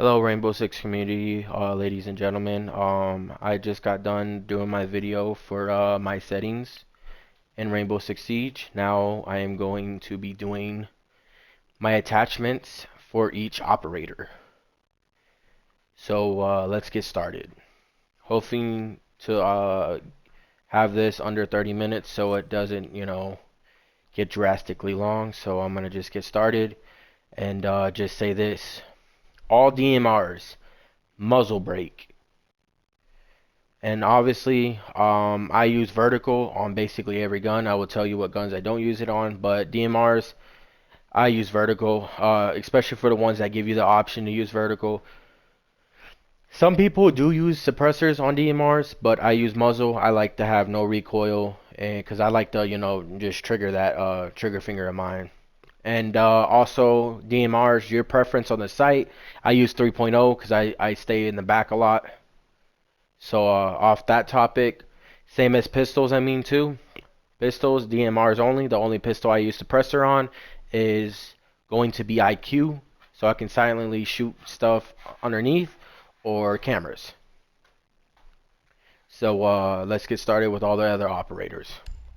Hello, Rainbow Six community, ladies and gentlemen. I just got done doing my video for my settings in Rainbow Six Siege. Now I am going to be doing my attachments for each operator. So let's get started. Hoping to have this under 30 minutes so it doesn't, get drastically long. So I'm gonna just get started and just say this: all DMRs, muzzle brake. And obviously, I use vertical on basically every gun. I will tell you what guns I don't use it on, but DMRs, I use vertical, especially for the ones that give you the option to use vertical. Some people do use suppressors on DMRs, but I use muzzle. I like to have no recoil, and because I like to, just trigger that trigger finger of mine. And also DMRs, your preference on the sight. I use 3.0 because I stay in the back a lot. So off that topic, same as pistols, I mean too. Pistols, DMRs only. The only pistol I use suppressor on is going to be IQ, so I can silently shoot stuff underneath or cameras. So let's get started with all the other operators.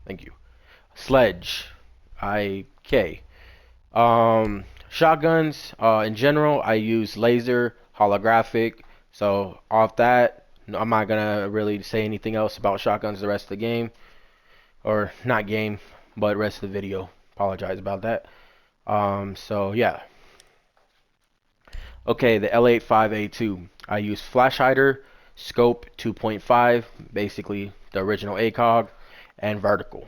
Thank you. Sledge, IK. Shotguns, in general, I use laser, holographic. So off that, I'm not gonna really say anything else about shotguns the rest of the game, or not game, but rest of the video. Apologize about that. So yeah. Okay, the L85A2. I use flash hider, scope 2.5, basically the original ACOG, and vertical.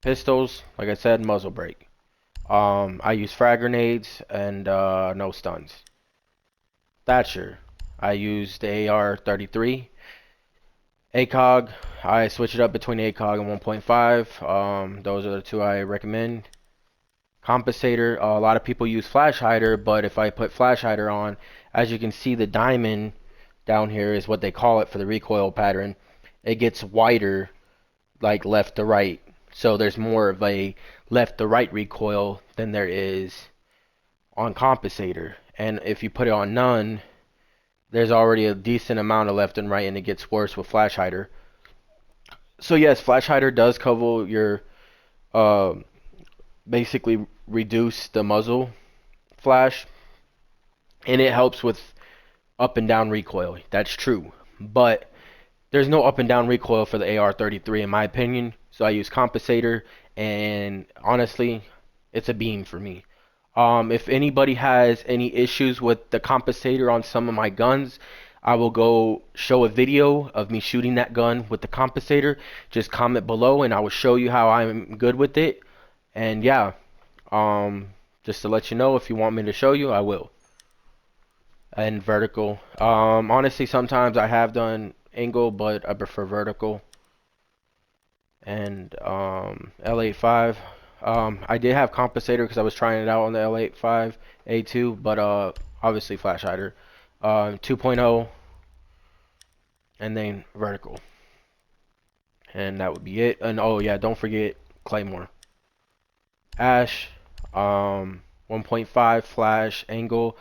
Pistols, like I said, muzzle brake. I use frag grenades and no stuns. Thatcher, I use the AR-33. ACOG, I switch it up between ACOG and 1.5. Those are the two I recommend. Compensator, a lot of people use flash hider, but if I put flash hider on, as you can see, the diamond down here is what they call it for the recoil pattern. It gets wider, like left to right. So there's more of a left to right recoil than there is on compensator. And if you put it on none, there's already a decent amount of left and right, and it gets worse with flash hider. So yes, flash hider does cover your basically reduce the muzzle flash, and it helps with up and down recoil. That's true, but there's no up and down recoil for the AR-33 in my opinion. So I use compensator, and honestly, it's a beam for me. If anybody has any issues with the compensator on some of my guns, I will go show a video of me shooting that gun with the compensator. Just comment below and I will show you how I'm good with it. And yeah, just to let you know, if you want me to show you, I will. And vertical. Honestly, sometimes I have done angle, but I prefer vertical. And L85. I did have compensator because I was trying it out on the L85A2, but obviously flash hider. 2.0 and then vertical. And that would be it. And oh yeah, don't forget claymore. Ash, 1.5 flash angle.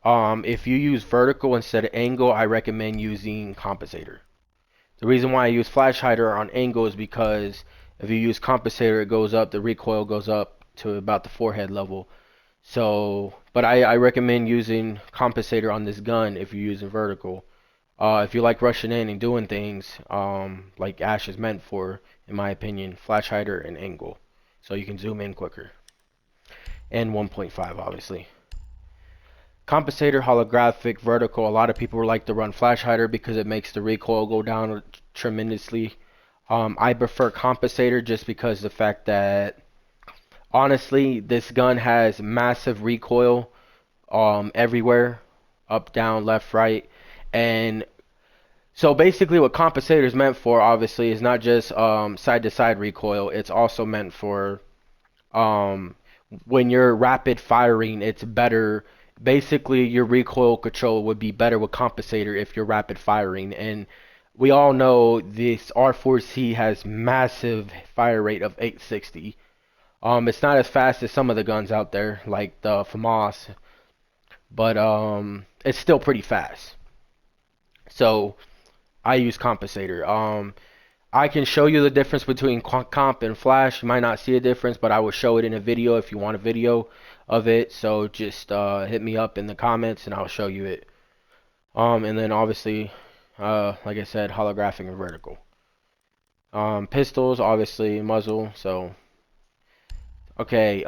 If you use vertical instead of angle, I recommend using compensator. The reason why I use flash hider on angle is because if you use compensator, it goes up, the recoil goes up to about the forehead level. So, but I recommend using compensator on this gun if you're using vertical. If you like rushing in and doing things, like Ash is meant for, in my opinion, flash hider and angle. So you can zoom in quicker. And 1.5, obviously. Compensator, holographic, vertical. A lot of people like to run flash hider because it makes the recoil go down tremendously. I prefer compensator just because the fact that honestly this gun has massive recoil everywhere, up, down, left, right, and so basically what compensator is meant for obviously is not just side to side recoil. It's also meant for when you're rapid firing, it's better. Basically, your recoil control would be better with compensator if you're rapid firing. And we all know this R4C has massive fire rate of 860. It's not as fast as some of the guns out there, like the FAMAS, but it's still pretty fast. So I use Compensator. I can show you the difference between comp and flash. You might not see a difference, but I will show it in a video if you want a video of it. So just hit me up in the comments and I'll show you it. And then obviously, like I said, holographic and vertical. Pistols, obviously, muzzle. So, okay.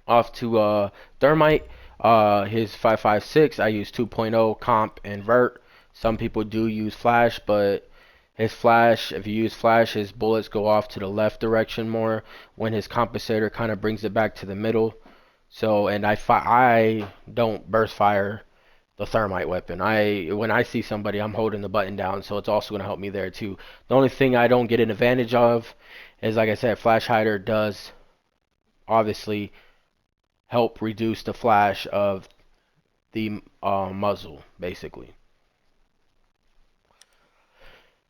Off to Thermite. His 5.56. I use 2.0 comp and vert. Some people do use flash, but his flash, if you use flash, his bullets go off to the left direction more. When his compensator kind of brings it back to the middle. So, and I don't burst fire the thermite weapon. When I see somebody, I'm holding the button down, so it's also going to help me there too. The only thing I don't get an advantage of is, like I said, flash hider does obviously help reduce the flash of the muzzle, basically.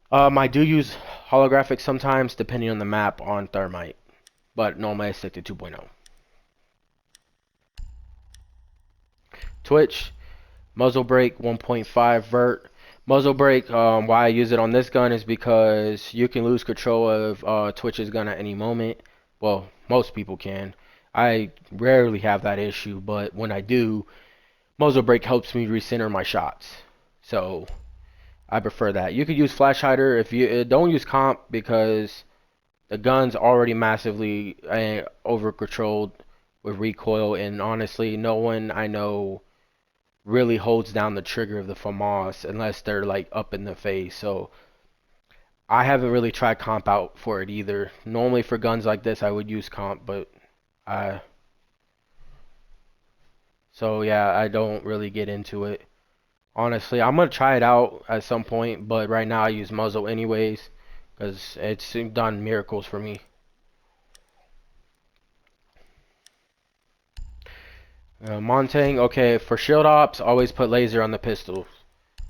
I do use holographic sometimes, depending on the map on Thermite, but normally I stick to 2.0. Twitch, muzzle brake 1.5 vert. Muzzle brake, why I use it on this gun is because you can lose control of Twitch's gun at any moment. Well, most people can. I rarely have that issue, but when I do, muzzle brake helps me recenter my shots. So I prefer that. You could use flash hider if you don't use comp because the gun's already massively over controlled with recoil, and honestly, no one I know really holds down the trigger of the FAMAS unless they're like up in the face. So I haven't really tried comp out for it either. Normally for guns like this I would use comp, but I so yeah, I don't really get into it. Honestly, I'm gonna try it out at some point, but right now I use muzzle anyways because it's done miracles for me. Montang, okay, for shield ops, always put laser on the pistol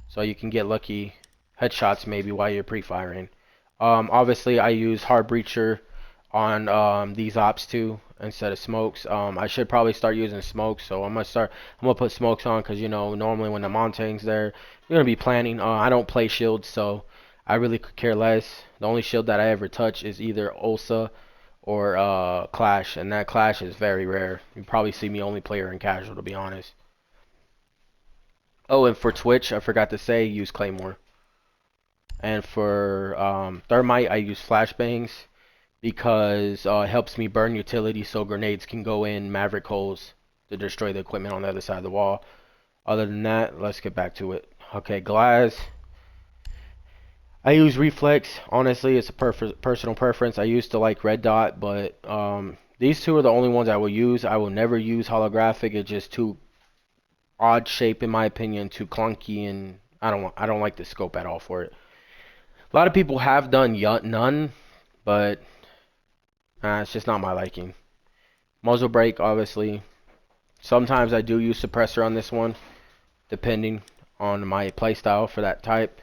so you can get lucky headshots maybe while you're pre-firing. Obviously, I use hard breacher on these ops too instead of smokes. I should probably start using smokes, so I'm gonna put smokes on because you know normally when the Montang's there, you're gonna be planning. I don't play shields, so I really could care less. The only shield that I ever touch is either Ulsa or Clash, and that Clash is very rare. You probably see me only play her in casual, to be honest. Oh, and for Twitch, I forgot to say, use Claymore. And for Thermite, I use flashbangs because it helps me burn utility so grenades can go in Maverick holes to destroy the equipment on the other side of the wall. Other than that, let's get back to it. Okay, glass. I use reflex. Honestly, it's a personal preference. I used to like red dot, but these two are the only ones I will use. I will never use holographic. It's just too odd shape in my opinion, too clunky, and I don't like the scope at all for it. A lot of people have done none, but it's just not my liking. Muzzle brake, obviously. Sometimes I do use suppressor on this one, depending on my playstyle for that type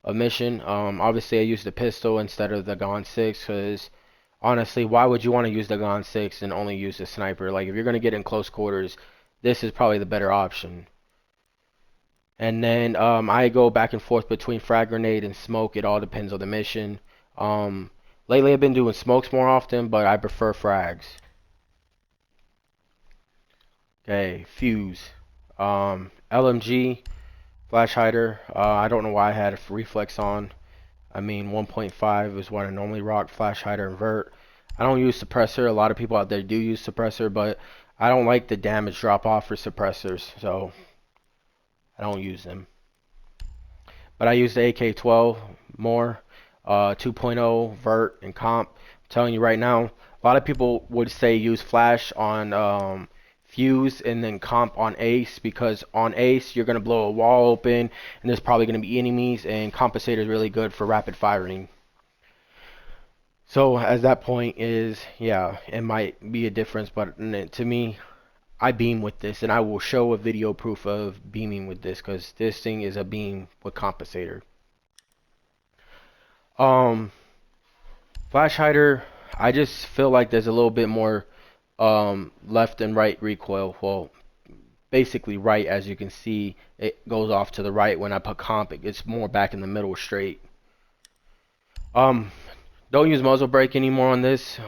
of mission. Obviously, I use the pistol instead of the Gon 6 because honestly, why would you want to use the Gon 6 and only use the sniper? Like, if you're going to get in close quarters, this is probably the better option. And then I go back and forth between frag grenade and smoke. It all depends on the mission. Lately, I've been doing smokes more often, but I prefer frags. Okay, fuse. LMG. Flash hider, I don't know why I had a reflex on. I mean, 1.5 is what I normally rock, flash hider and vert. I don't use suppressor. A lot of people out there do use suppressor, but I don't like the damage drop off for suppressors, so I don't use them. But I use the AK-12 more, 2.0, vert, and comp. I'm telling you right now, a lot of people would say use flash on fuse and then comp on ace because on ace you're going to blow a wall open and there's probably going to be enemies, and compensator is really good for rapid firing. So as that point is, yeah, it might be a difference, but to me, I beam with this, and I will show a video proof of beaming with this because this thing is a beam with compensator. Flash hider, I just feel like there's a little bit more left and right recoil. Well, basically right, as you can see, it goes off to the right. When I put comp, it gets more back in the middle straight. Um, don't use muzzle brake anymore on this.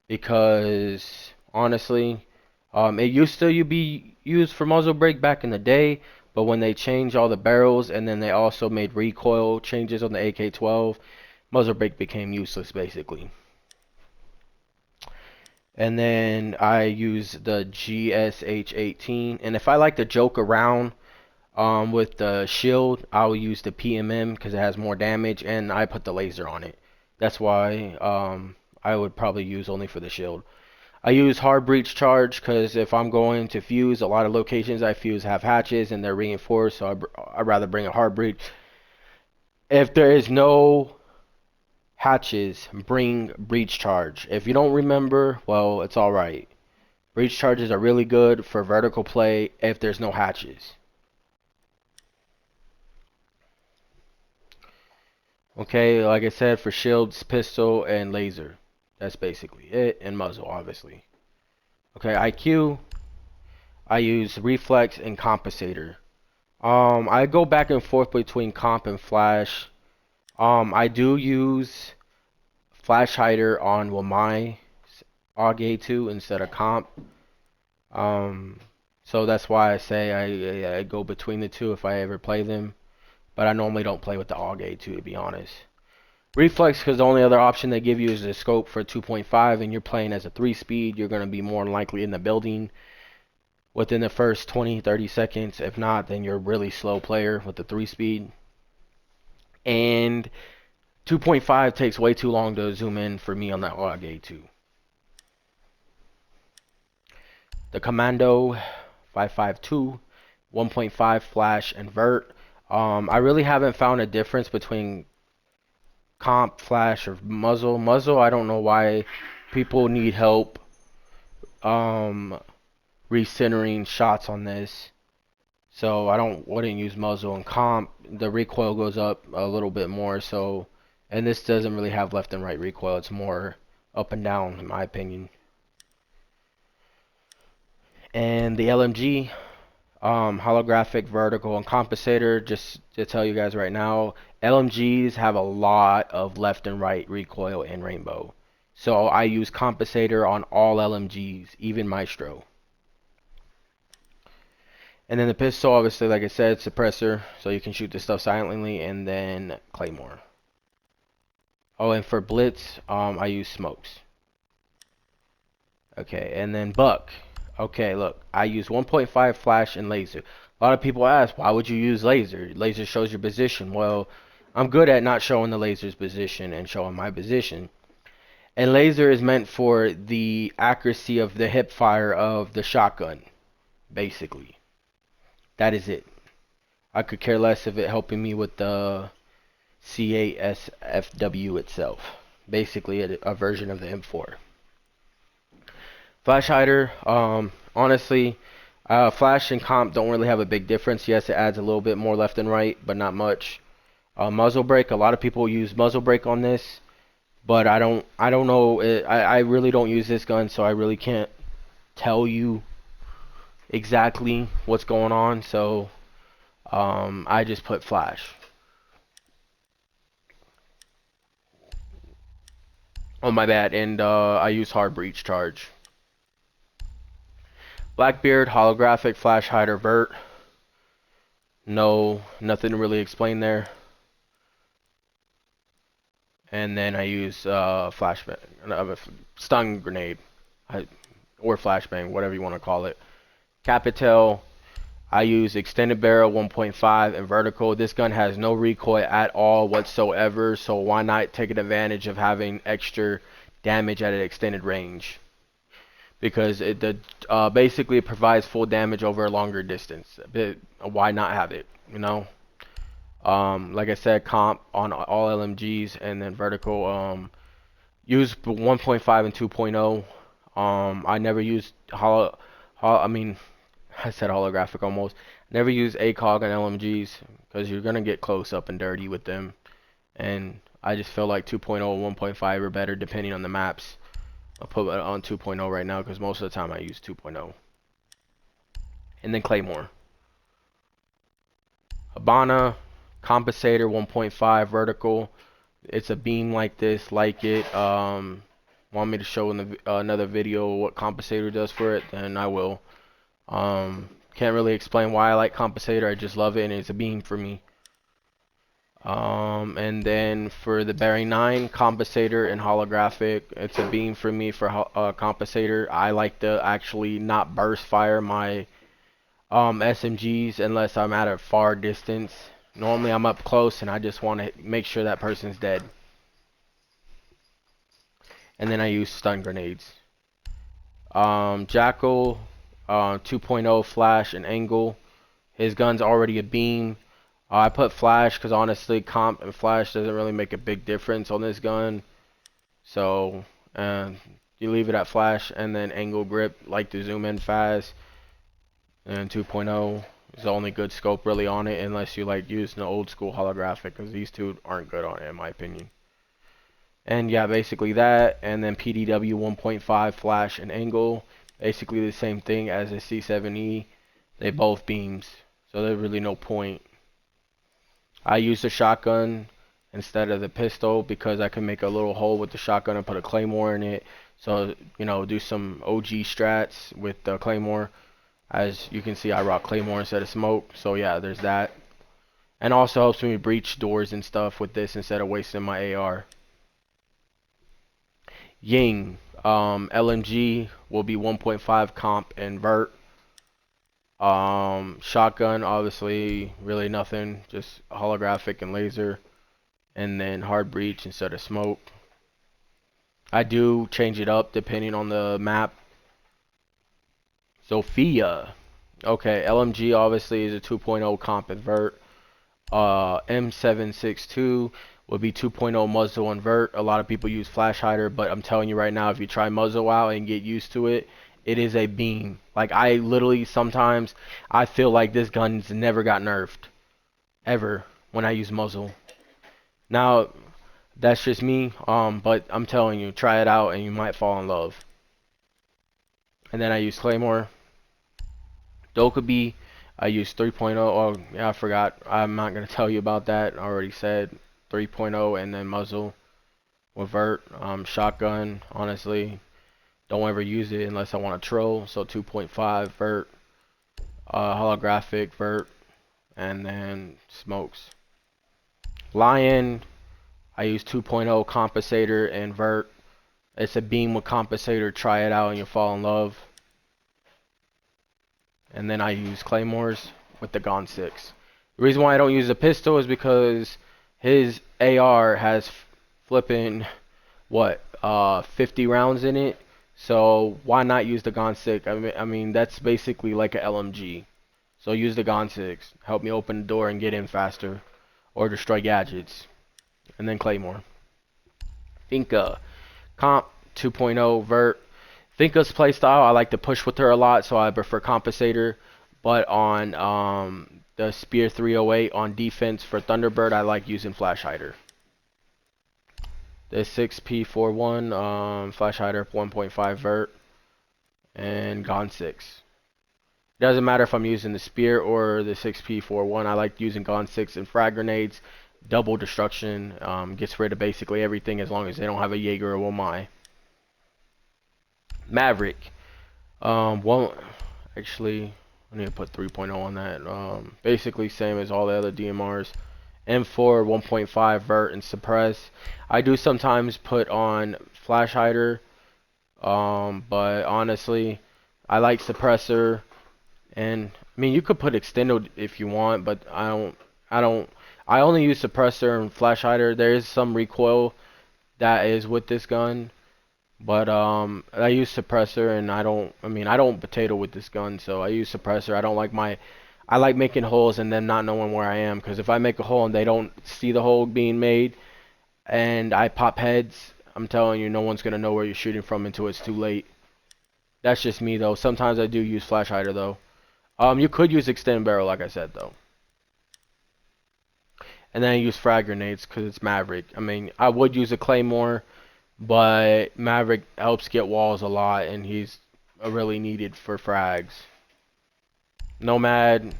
Because honestly, it used to you be used for muzzle brake back in the day, but when they changed all the barrels and then they also made recoil changes on the AK-12, muzzle brake became useless basically. And then I use the GSH-18, and if I like to joke around with the shield, I'll use the PMM because it has more damage, and I put the laser on it. That's why I would probably use only for the shield. I use hard breach charge because if I'm going to fuse, a lot of locations I fuse have hatches and they're reinforced, so I'd rather bring a hard breach. If there is no hatches, bring breach charge. If you don't remember, well, it's alright. Breach charges are really good for vertical play if there's no hatches. Okay, like I said, for shields, pistol, and laser. That's basically it, and muzzle, obviously. Okay, IQ, I use reflex and compensator. I go back and forth between comp and flash. I do use flash hider on my AUG 2 instead of comp. So that's why I say I go between the two if I ever play them. But I normally don't play with the AUG 2 to be honest. Reflex, because the only other option they give you is the scope for 2.5, and you're playing as a 3-speed, you're going to be more likely in the building within the first 20-30 seconds. If not, then you're a really slow player with the 3-speed. And 2.5 takes way too long to zoom in for me on that AUG 2. The Commando 552, 1.5 flash and vert. I really haven't found a difference between comp, flash, or muzzle. Muzzle, I don't know why people need help recentering shots on this. So I wouldn't use muzzle. And comp, the recoil goes up a little bit more. So, and this doesn't really have left and right recoil. It's more up and down in my opinion. And the LMG, holographic, vertical, and compensator. Just to tell you guys right now, LMGs have a lot of left and right recoil in Rainbow. So I use compensator on all LMGs, even Maestro. And then the pistol, obviously, like I said, suppressor, so you can shoot this stuff silently, and then claymore. Oh, and for blitz, I use smokes. Okay, and then buck. Okay, look, I use 1.5 flash and laser. A lot of people ask, why would you use laser? Laser shows your position. Well, I'm good at not showing the laser's position and showing my position. And laser is meant for the accuracy of the hip fire of the shotgun, basically. That is it. I could care less of it helping me with the C8SFW itself. Basically a version of the M4. Flash hider, honestly, flash and comp don't really have a big difference. Yes, it adds a little bit more left and right, but not much. Muzzle brake, a lot of people use muzzle brake on this, but I don't know. I really don't use this gun, so I really can't tell you exactly what's going on. So I just put flash. Oh my bad, and I use hard breach charge. Blackbeard, holographic, flash hider, vert. No, nothing to really explain there. And then I use flashbang, stun grenade, or flashbang, whatever you want to call it. Capitel, I use extended barrel 1.5 and vertical. This gun has no recoil at all whatsoever, so why not take advantage of having extra damage at an extended range? Because basically it provides full damage over a longer distance. Why not have it, you know? Like I said, comp on all LMGs, and then vertical, use 1.5 and 2.0. I never used I said holographic almost. Never use ACOG on LMGs because you're gonna get close up and dirty with them, and I just feel like 2.0 and 1.5 are better depending on the maps. I'll put it on 2.0 right now because most of the time I use 2.0. And then Claymore. Habana, Compensator 1.5 vertical. It's a beam like this, like it. Want me to show in the another video what Compensator does for it? Then I will. Can't really explain why I like Compensator. I just love it, and it's a beam for me. And then for the bearing 9, Compensator and holographic, it's a beam for me for Compensator. I like to actually not burst fire my SMGs unless I'm at a far distance. Normally I'm up close and I just want to make sure that person's dead. And then I use stun grenades. Jackal, 2.0 flash and angle. His gun's already a beam. I put flash because honestly comp and flash doesn't really make a big difference on this gun. So you leave it at flash, and then angle grip, like to zoom in fast. And 2.0 is the only good scope really on it, unless you like using the old school holographic, because these two aren't good on it in my opinion. And yeah, basically that, and then PDW 1.5 flash and angle, basically the same thing as a C7E. They both beams, so there's really no point. I use the shotgun instead of the pistol because I can make a little hole with the shotgun and put a claymore in it. So, you know, do some OG strats with the claymore. As you can see, I rock claymore instead of smoke. So yeah, there's that. And also helps me breach doors and stuff with this instead of wasting my AR. Ying, LMG will be 1.5 comp and vert. Shotgun, obviously, really nothing, just holographic and laser, and then hard breach instead of smoke. I do change it up depending on the map. Sophia, okay, LMG obviously is a 2.0 comp and vert. M762 would be 2.0 muzzle and vert. A lot of people use flash hider, but I'm telling you right now, if you try muzzle out and get used to it, it is a beam. Like, I literally sometimes I feel like this gun's never got nerfed ever when I use muzzle. Now that's just me, but I'm telling you, try it out and you might fall in love. And then I use claymore. Dokubi, I use 3.0. Oh yeah, I forgot. I'm not gonna tell you about that. I already said 3.0, and then muzzle with vert. Shotgun, honestly, don't ever use it unless I want to troll. So 2.5 vert, holographic vert, and then smokes. Lion, I use 2.0 compensator and vert. It's a beam with compensator. Try it out and you'll fall in love. And then I use claymores with the Gon 6. The reason why I don't use a pistol is because his AR has flipping what 50 rounds in it. So why not use the Gon 6? I mean that's basically like a LMG. So use the Gon 6. Help me open the door and get in faster, or destroy gadgets. And then claymore. Finka, comp 2.0 vert. Finka's playstyle, I like to push with her a lot, so I prefer compensator. But on the Spear 308 on defense for Thunderbird, I like using flash hider. The 6P41 flash hider 1.5 vert and Gon 6. Doesn't matter if I'm using the Spear or the 6P41. I like using Gon 6 and frag grenades. Double destruction, gets rid of basically everything as long as they don't have a Jaeger or Womai. Maverick, actually I need to put 3.0 on that. Basically same as all the other DMRs. M4 1.5 vert and suppress. I do sometimes put on flash hider, but honestly I like suppressor. And I mean you could put extendo if you want, but I only use suppressor and flash hider. There is some recoil that is with this gun, but I use suppressor, and I don't potato with this gun, so I use suppressor. I like making holes and them not knowing where I am, because if I make a hole and they don't see the hole being made and I pop heads, I'm telling you, no one's gonna know where you're shooting from until it's too late. That's just me though. Sometimes I do use flash hider though. You could use extended barrel like I said though. And then I use frag grenades because it's Maverick. I mean, I would use a Claymore, but Maverick helps get walls a lot, and he's really needed for frags. Nomad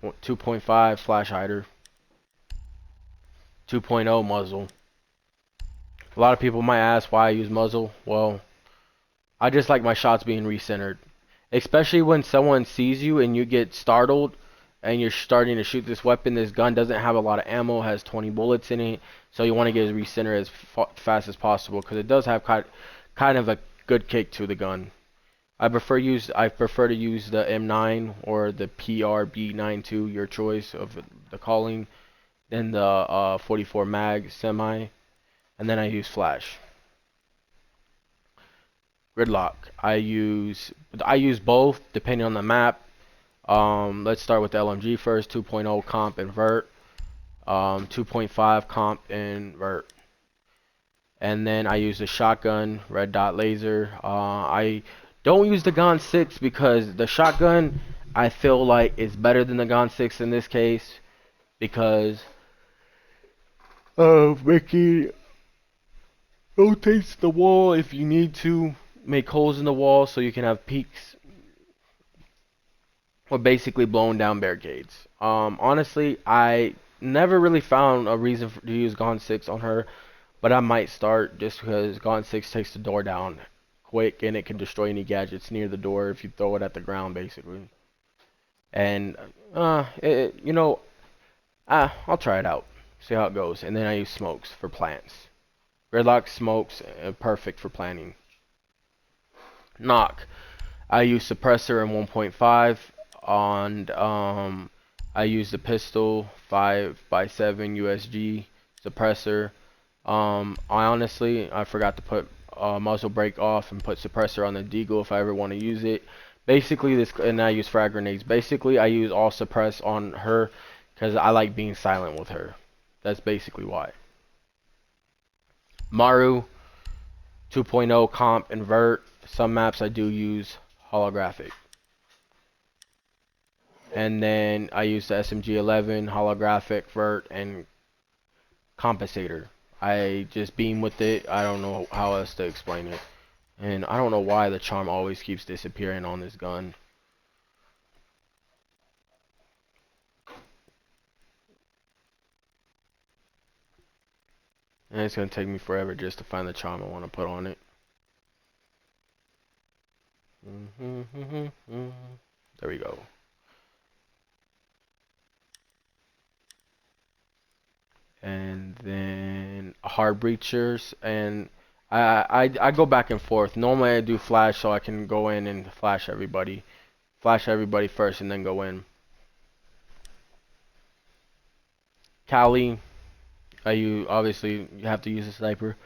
2.5 flash hider. 2.0 muzzle. A lot of people might ask why I use muzzle. Well, I just like my shots being recentered. Especially when someone sees you and you get startled and you're starting to shoot this weapon. This gun doesn't have a lot of ammo, has 20 bullets in it, so you want to get it recentered as fast as possible because it does have kind of a good kick to the gun. I prefer to use the M9 or the PRB92, your choice of the calling, then the 44 mag semi, and then I use flash. Gridlock. I use both depending on the map. Let's start with the LMG first. 2.0 comp and vert. 2.5 comp and vert. And then I use the shotgun, red dot laser. I don't use the Gon 6 because the shotgun I feel like is better than the Gon 6 in this case because Ricky rotates the wall if you need to make holes in the wall so you can have peaks or basically blowing down barricades. Honestly, I never really found a reason to use Gon 6 on her, but I might start just because Gon 6 takes the door down quick and it can destroy any gadgets near the door if you throw it at the ground basically. And you know, I'll try it out, see how it goes. And then I use smokes for plants. Gridlock smokes perfect for planting. Knock. I use suppressor in 1.5 on I use the pistol 5x7 USG suppressor. I forgot to put muzzle brake off and put suppressor on the deagle if I ever want to use it. Basically and I use frag grenades. Basically I use all suppress on her because I like being silent with her. That's basically why. Maru 2.0 comp and vert. Some maps I do use holographic. And then I use the SMG11 holographic vert and compensator. I just beam with it. I don't know how else to explain it. And I don't know why the charm always keeps disappearing on this gun. And it's going to take me forever just to find the charm I want to put on it. There we go. And then hard breachers, and I go back and forth. Normally I do flash so I can go in and flash everybody first and then go in. Cali, obviously you have to use a sniper.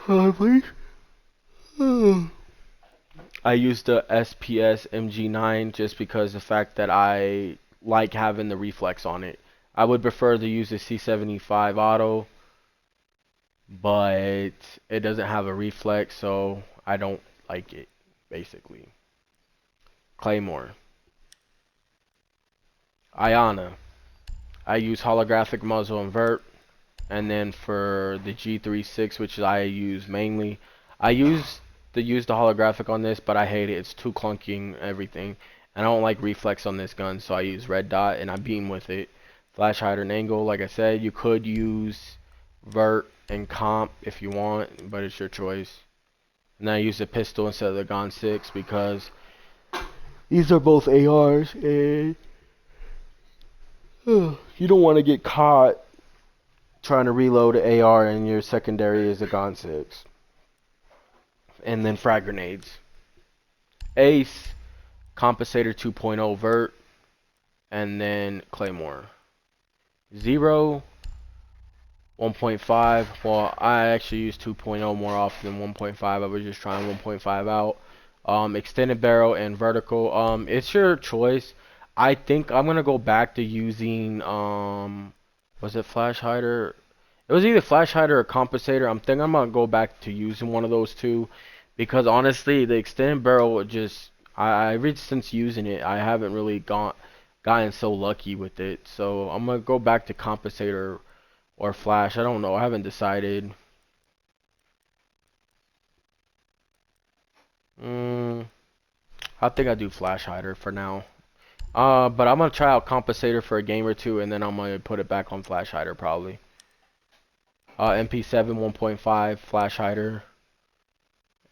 Please. I use the SPS MG9 just because the fact that I like having the reflex on it. I would prefer to use the C75 auto, but it doesn't have a reflex, so I don't like it, basically. Claymore. Ayana. I use holographic muzzle and vert, and then for the G36, which I use mainly, I use the holographic on this, but I hate it. It's too clunky and everything, and I don't like reflex on this gun, so I use red dot and I beam with it. Flash hider and angle, like I said, you could use vert and comp if you want, but it's your choice. And then I use the pistol instead of the Gon 6 because these are both ARs, and you don't want to get caught trying to reload an AR and your secondary is a Gon 6. And then frag grenades. Ace, Compensator 2.0 vert, and then Claymore. 0, 1.5. Well, I actually use 2.0 more often than 1.5. I was just trying 1.5 out. Extended barrel and vertical. It's your choice. I think I'm gonna go back to using was it flash hider? It was either flash hider or compensator. I'm gonna go back to using one of those two because honestly, the extended barrel just I since using it, I haven't really gotten so lucky with it. So I'm gonna go back to compensator or flash. I don't know. I haven't decided. Mm, I think I do flash hider for now. But I'm gonna try out compensator for a game or two, and then I'm gonna put it back on flash hider probably. MP7 1.5 flash hider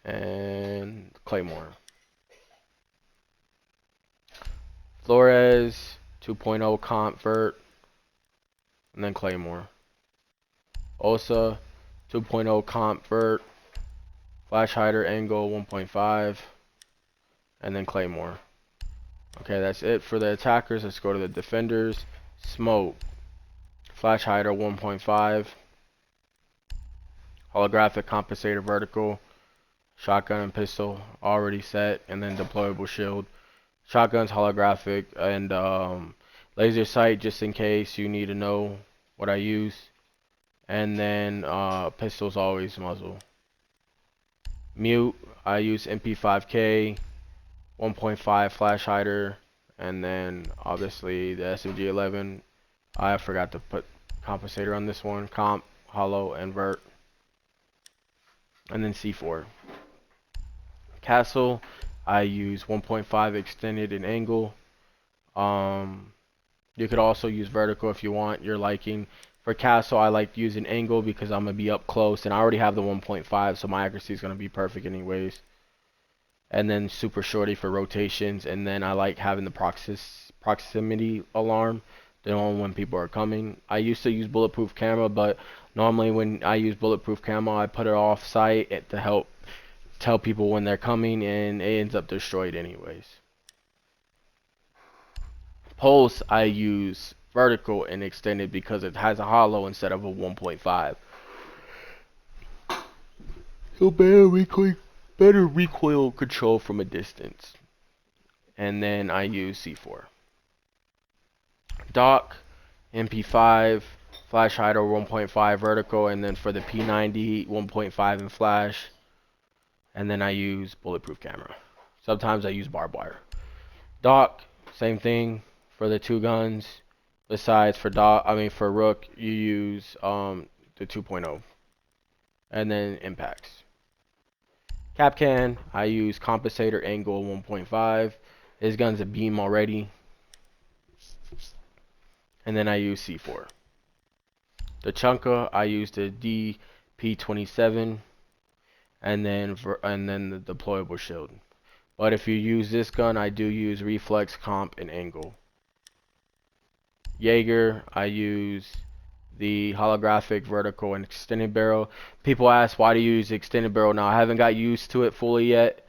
and Claymore. Flores 2.0 convert and then Claymore. Osa 2.0 convert flash hider angle 1.5 and then Claymore. Okay, that's it for the attackers. Let's go to the defenders. Smoke flash hider 1.5 holographic compensator vertical shotgun and pistol already set, and then deployable shield. Shotgun's holographic and laser sight just in case you need to know what I use. And then pistol's always muzzle. Mute, I use MP5K, 1.5 flash hider, and then obviously the SMG11. I forgot to put compensator on this one. Comp, hollow, and vert. And then C4. Castle, I use 1.5 extended and angle. You could also use vertical if you want your liking. For castle, I like using angle because I'm gonna be up close, and I already have the 1.5, so my accuracy is gonna be perfect anyways. And then super shorty for rotations, and then I like having the proximity alarm, to know when people are coming. I used to use bulletproof camera, but normally when I use bulletproof camera, I put it off site to help tell people when they're coming, and it ends up destroyed anyways. Pulse, I use vertical and extended because it has a hollow instead of a 1.5. So better recoil control from a distance. And then I use C4. Dock, MP5, flash hider 1.5 vertical, and then for the P90 1.5 in flash. And then I use bulletproof camera. Sometimes I use barbed wire. Dock, same thing for the two guns. Besides for for Rook, you use the 2.0, and then impacts. Capcan, I use compensator angle 1.5. His gun's a beam already, and then I use C4. The Chunka, I use the DP27, and then the deployable shield. But if you use this gun, I do use reflex, comp, and angle. Jaeger, I use the holographic vertical and extended barrel. People ask, why do you use extended barrel? Now, I haven't got used to it fully yet.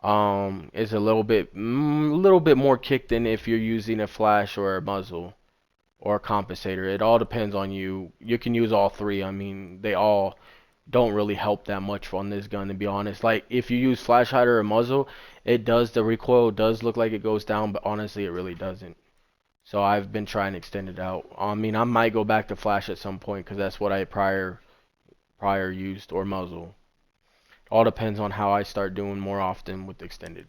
It's a little bit more kick than if you're using a flash or a muzzle or a compensator. It all depends on you. You can use all three. I mean, they all don't really help that much on this gun, to be honest. Like, if you use flash hider or muzzle, the recoil does look like it goes down, but honestly, it really doesn't. So I've been trying to extend it out. I mean, I might go back to flash at some point because that's what I prior used, or muzzle. All depends on how I start doing more often with extended.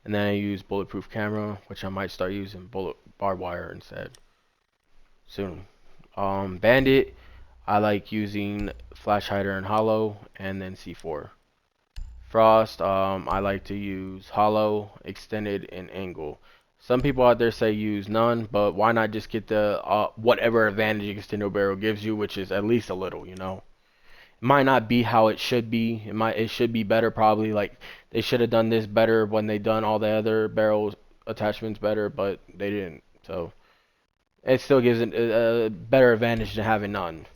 And then I use bulletproof camera, which I might start using barbed wire instead soon. Bandit, I like using flash hider and hollow, and then C4. Frost, I like to use hollow, extended, and angle. Some people out there say use none, but why not just get the whatever advantage extended barrel gives you, which is at least a little, you know. It might not be how it should be. It should be better probably. Like, they should have done this better when they done all the other barrel attachments better, but they didn't. So it still gives it a better advantage than having none.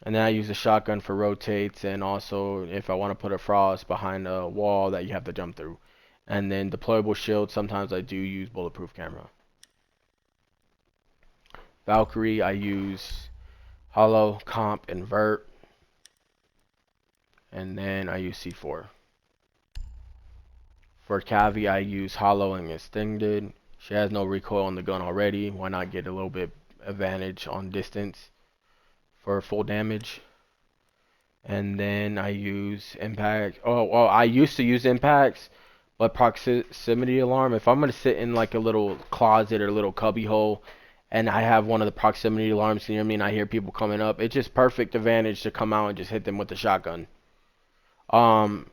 And then I use the shotgun for rotates, and also if I want to put a frost behind a wall that you have to jump through. And then deployable shield, sometimes I do use bulletproof camera. Valkyrie, I use hollow, comp, and vert. And then I use C4. For Cavi, I use hollow and extended. She has no recoil on the gun already. Why not get a little bit advantage on distance for full damage? And then I use impact. Oh, well, I used to use impacts, But proximity alarm, if I'm gonna sit in like a little closet or a little cubby hole, and I have one of the proximity alarms near me, and I hear people coming up, it's just perfect advantage to come out and just hit them with the shotgun. Um,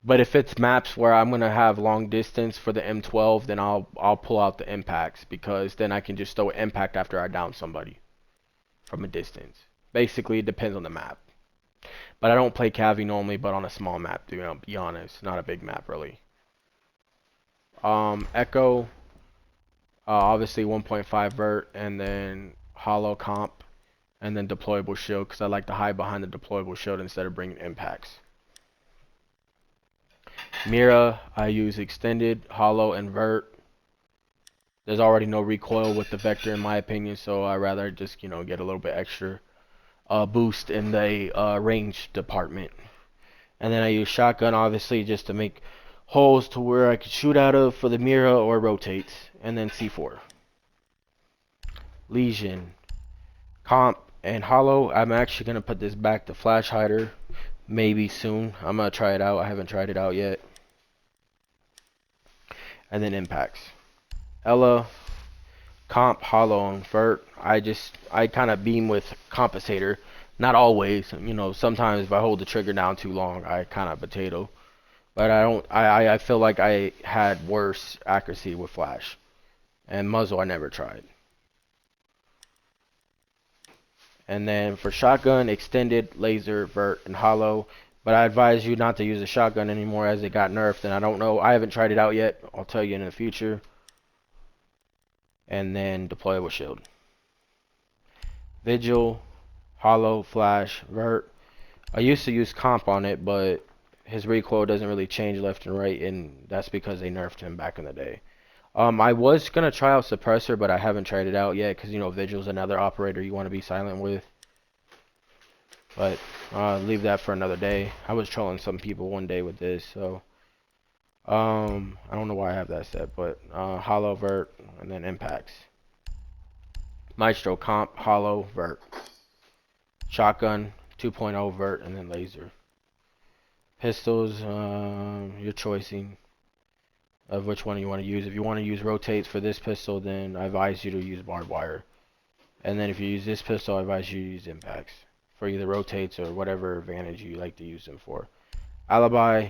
but if it's maps where I'm gonna have long distance for the M12, then I'll pull out the impacts, because then I can just throw an impact after I down somebody from a distance. Basically, it depends on the map. But I don't play Cavi normally, but on a small map, to be honest, not a big map really. Echo, obviously 1.5 vert, and then hollow comp, and then deployable shield, because I like to hide behind the deployable shield instead of bringing impacts. Mira, I use extended, hollow, and vert. There's already no recoil with the Vector in my opinion, so I rather just, get a little bit extra boost in the range department. And then I use shotgun, obviously, just to make holes to where I could shoot out of for the Mira or rotates. And then C4. Lesion, comp, and hollow. I'm actually going to put this back to flash hider maybe soon. I'm going to try it out. I haven't tried it out yet. And then impacts. Ella, comp, hollow, and vert. I kind of beam with compensator. Not always, sometimes if I hold the trigger down too long, I kind of potato. But I feel like I had worse accuracy with flash. And muzzle I never tried. And then for shotgun, extended, laser, vert, and hollow. But I advise you not to use a shotgun anymore as it got nerfed. And I don't know, I haven't tried it out yet. I'll tell you in the future. And then deployable shield. Vigil, hollow, flash, vert. I used to use comp on it, but his recoil doesn't really change left and right, and that's because they nerfed him back in the day. I was gonna try out suppressor, but I haven't tried it out yet, because Vigil's another operator you want to be silent with. But leave that for another day. I was trolling some people one day with this, so I don't know why I have that set, but hollow, vert, and then impacts. Maestro, comp, hollow, vert. Shotgun, 2.0 vert, and then laser. Pistols, you're choosing of which one you want to use. If you want to use rotates for this pistol, then I advise you to use barbed wire. And then if you use this pistol, I advise you to use impacts for either rotates or whatever advantage you like to use them for. Alibi,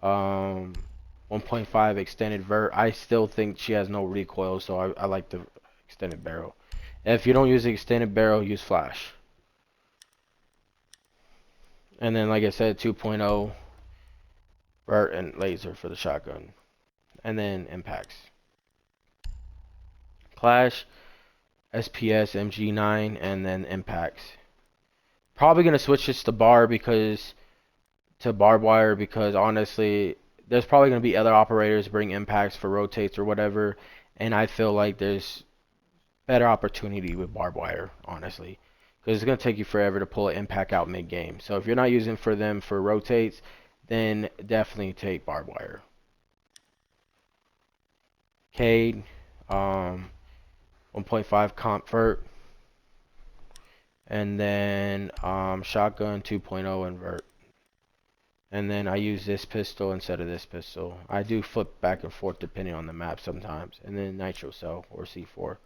1.5 extended vert. I still think she has no recoil, so I like the extended barrel. If you don't use the extended barrel, use flash. And then, like I said, 2.0 vert and laser for the shotgun. And then impacts. Clash, SPS, MG9, and then impacts. Probably gonna switch this to barbed wire, because honestly, there's probably gonna be other operators bring impacts for rotates or whatever, and I feel like there's better opportunity with barbed wire, honestly, because it's gonna take you forever to pull an impact out mid game. So if you're not using for them for rotates, then definitely take barbed wire. Cade, 1.5 comp vert, and then shotgun 2.0 invert. And then I use this pistol instead of this pistol. I do flip back and forth depending on the map sometimes. And then nitro cell or C4.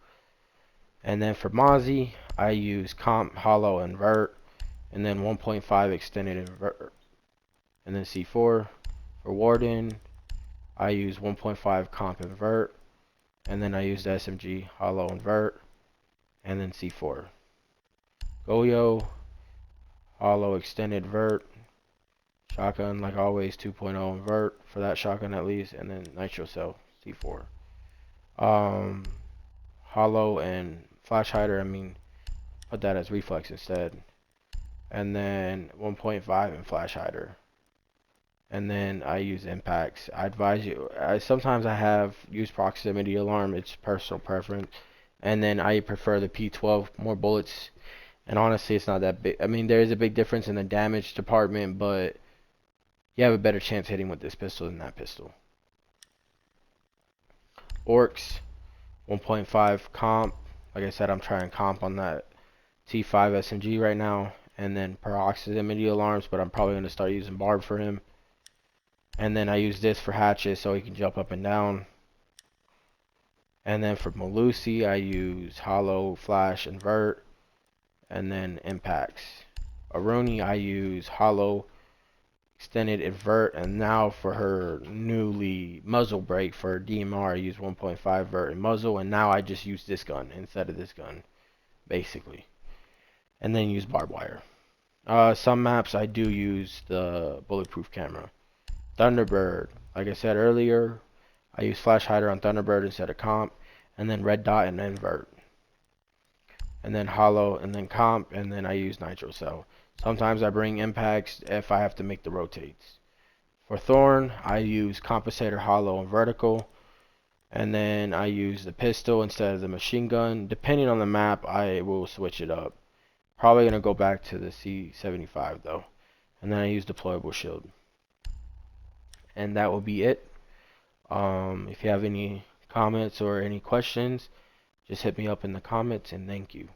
And then for Mozzie, I use comp, hollow, invert, and then 1.5 extended invert, and then C4. For Warden, I use 1.5 comp invert, and then I use the SMG, hollow, invert, and then C4. Goyo, hollow, extended vert, shotgun like always 2.0 invert for that shotgun at least, and then nitro cell C4. Hollow and flash hider, put that as reflex instead, and then 1.5 and flash hider, and then I use impacts. I advise you, sometimes I have used proximity alarm, it's personal preference, and then I prefer the P12, more bullets, and honestly it's not that big. There is a big difference in the damage department, but you have a better chance hitting with this pistol than that pistol. Orcs, 1.5 comp. Like I said, I'm trying comp on that T5 SMG right now. And then proximity alarms, but I'm probably going to start using barb for him. And then I use this for hatches so he can jump up and down. And then for Malusi, I use hollow, flash, invert, and then impacts. Aruni, I use hollow, extended, invert, and now for her newly muzzle break for DMR, I use 1.5 vert and muzzle, and now I just use this gun instead of this gun, basically. And then use barbed wire. Some maps I do use the bulletproof camera. Thunderbird, like I said earlier, I use flash hider on Thunderbird instead of comp, and then red dot and invert, and then hollow, and then comp, and then I use nitro cell. Sometimes I bring impacts if I have to make the rotates. For Thorn, I use compensator, hollow, and vertical, and then I use the pistol instead of the machine gun. Depending on the map, I will switch it up. Probably gonna go back to the C75 though, and then I use deployable shield. And that will be it. If you have any comments or any questions, just hit me up in the comments, and thank you.